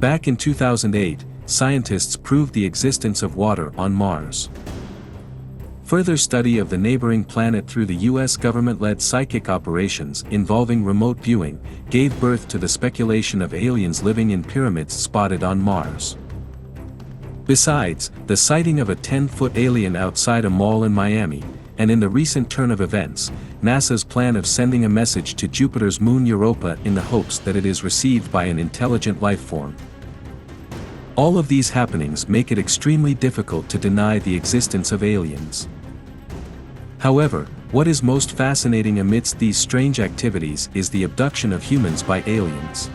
Back in 2008, scientists proved the existence of water on Mars. Further study of the neighboring planet through the US government-led psychic operations involving remote viewing gave birth to the speculation of aliens living in pyramids spotted on Mars. Besides, the sighting of a 10-foot alien outside a mall in Miami, and in the recent turn of events, NASA's plan of sending a message to Jupiter's moon Europa in the hopes that it is received by an intelligent life form. All of these happenings make it extremely difficult to deny the existence of aliens. However, what is most fascinating amidst these strange activities is the abduction of humans by aliens.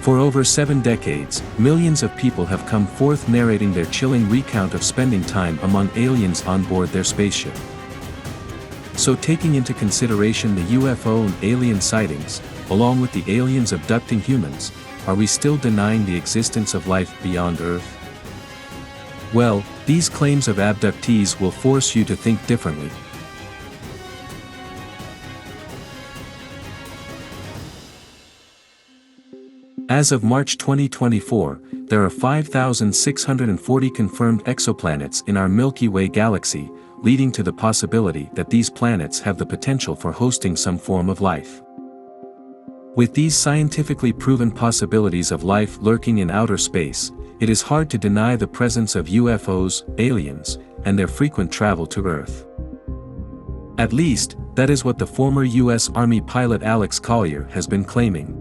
For over 7 decades, millions of people have come forth narrating their chilling recount of spending time among aliens on board their spaceship. So taking into consideration the UFO and alien sightings, along with the aliens abducting humans, are we still denying the existence of life beyond Earth? Well, these claims of abductees will force you to think differently. As of March 2024, there are 5,640 confirmed exoplanets in our Milky Way galaxy, leading to the possibility that these planets have the potential for hosting some form of life. With these scientifically proven possibilities of life lurking in outer space, it is hard to deny the presence of UFOs, aliens, and their frequent travel to Earth. At least, that is what the former U.S. Army pilot Alex Collier has been claiming.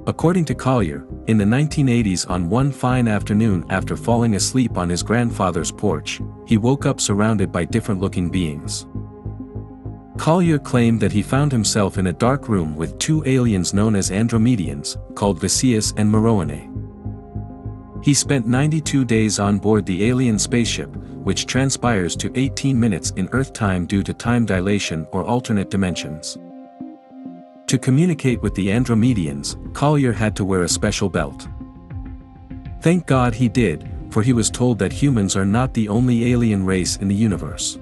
According to Collier, in the 1980s on one fine afternoon after falling asleep on his grandfather's porch, he woke up surrounded by different-looking beings. Collier claimed that he found himself in a dark room with 2 aliens known as Andromedians, called Visayas and Moroni. He spent 92 days on board the alien spaceship, which transpires to 18 minutes in Earth time due to time dilation or alternate dimensions. To communicate with the Andromedians, Collier had to wear a special belt. Thank God he did, for he was told that humans are not the only alien race in the universe.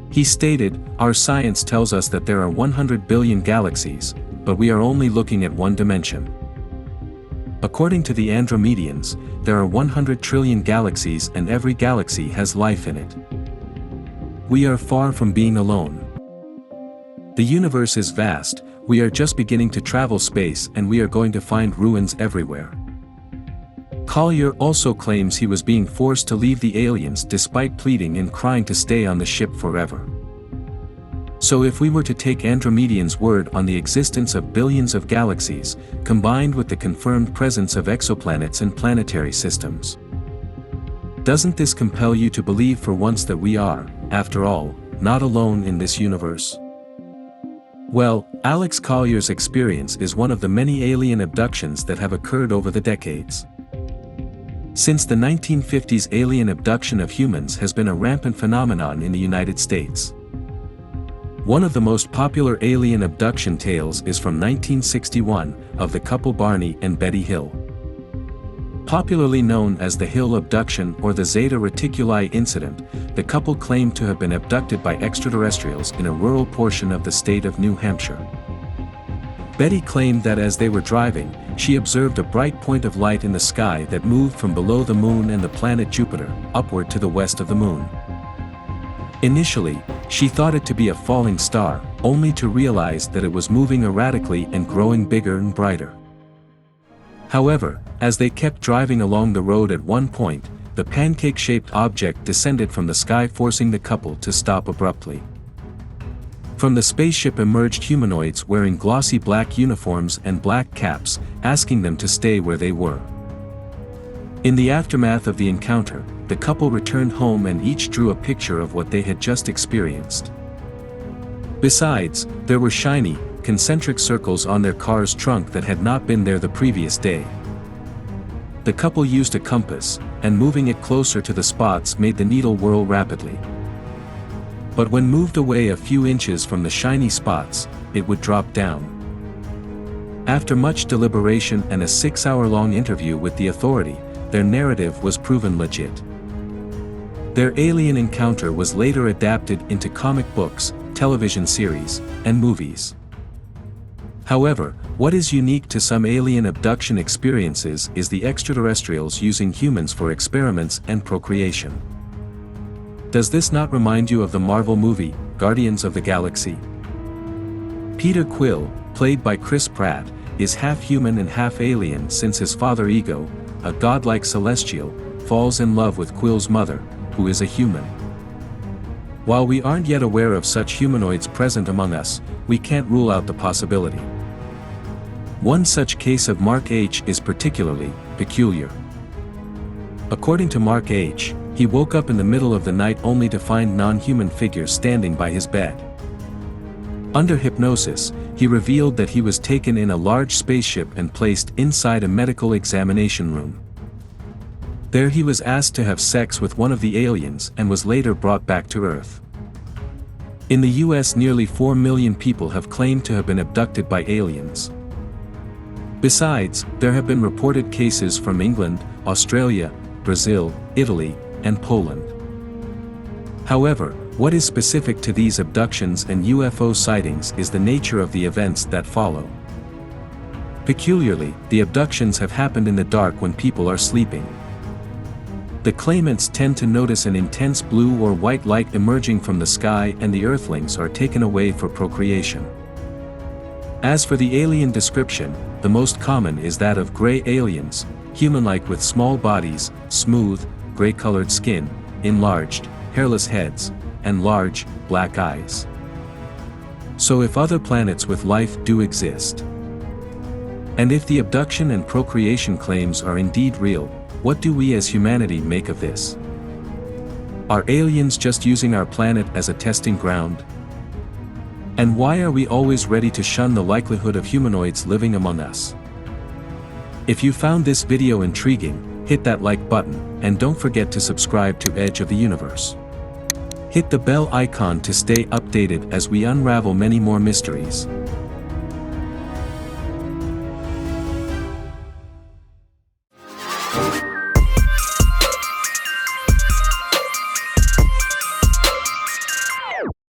He stated, "Our science tells us that there are 100 billion galaxies, but we are only looking at one dimension. According to the Andromedians, there are 100 trillion galaxies and every galaxy has life in it. We are far from being alone. The universe is vast, we are just beginning to travel space and we are going to find ruins everywhere." Collier also claims he was being forced to leave the aliens despite pleading and crying to stay on the ship forever. So if we were to take Andromedians' word on the existence of billions of galaxies, combined with the confirmed presence of exoplanets and planetary systems, doesn't this compel you to believe for once that we are, after all, not alone in this universe? Well, Alex Collier's experience is one of the many alien abductions that have occurred over the decades. Since the 1950s, alien abduction of humans has been a rampant phenomenon in the United States. One of the most popular alien abduction tales is from 1961, of the couple Barney and Betty Hill. Popularly known as the Hill abduction or the Zeta Reticuli incident, the couple claimed to have been abducted by extraterrestrials in a rural portion of the state of New Hampshire. Betty claimed that as they were driving, she observed a bright point of light in the sky that moved from below the moon and the planet Jupiter, upward to the west of the moon. Initially, she thought it to be a falling star, only to realize that it was moving erratically and growing bigger and brighter. However, as they kept driving along the road at one point, the pancake-shaped object descended from the sky, forcing the couple to stop abruptly. From the spaceship emerged humanoids wearing glossy black uniforms and black caps, asking them to stay where they were. In the aftermath of the encounter, the couple returned home and each drew a picture of what they had just experienced. Besides, there were shiny, concentric circles on their car's trunk that had not been there the previous day. The couple used a compass, and moving it closer to the spots made the needle whirl rapidly. But when moved away a few inches from the shiny spots, it would drop down. After much deliberation and a 6-hour-long interview with the authority, their narrative was proven legit. Their alien encounter was later adapted into comic books, television series, and movies. However, what is unique to some alien abduction experiences is the extraterrestrials using humans for experiments and procreation. Does this not remind you of the Marvel movie, Guardians of the Galaxy? Peter Quill, played by Chris Pratt, is half human and half alien since his father Ego, a godlike celestial, falls in love with Quill's mother, who is a human. While we aren't yet aware of such humanoids present among us, we can't rule out the possibility. One such case of Mark H. is particularly peculiar. According to Mark H., he woke up in the middle of the night only to find non-human figures standing by his bed. Under hypnosis, he revealed that he was taken in a large spaceship and placed inside a medical examination room. There he was asked to have sex with one of the aliens and was later brought back to Earth. In the US, nearly 4 million people have claimed to have been abducted by aliens. Besides, there have been reported cases from England, Australia, Brazil, Italy, and Poland. However, what is specific to these abductions and UFO sightings is the nature of the events that follow. Peculiarly, the abductions have happened in the dark when people are sleeping. The claimants tend to notice an intense blue or white light emerging from the sky, and the earthlings are taken away for procreation. As for the alien description, the most common is that of gray aliens, human-like with small bodies, smooth, gray-colored skin, enlarged, hairless heads, and large, black eyes. So if other planets with life do exist, and if the abduction and procreation claims are indeed real, what do we as humanity make of this? Are aliens just using our planet as a testing ground? And why are we always ready to shun the likelihood of humanoids living among us? If you found this video intriguing, hit that like button, and don't forget to subscribe to Edge of the Universe. Hit the bell icon to stay updated as we unravel many more mysteries.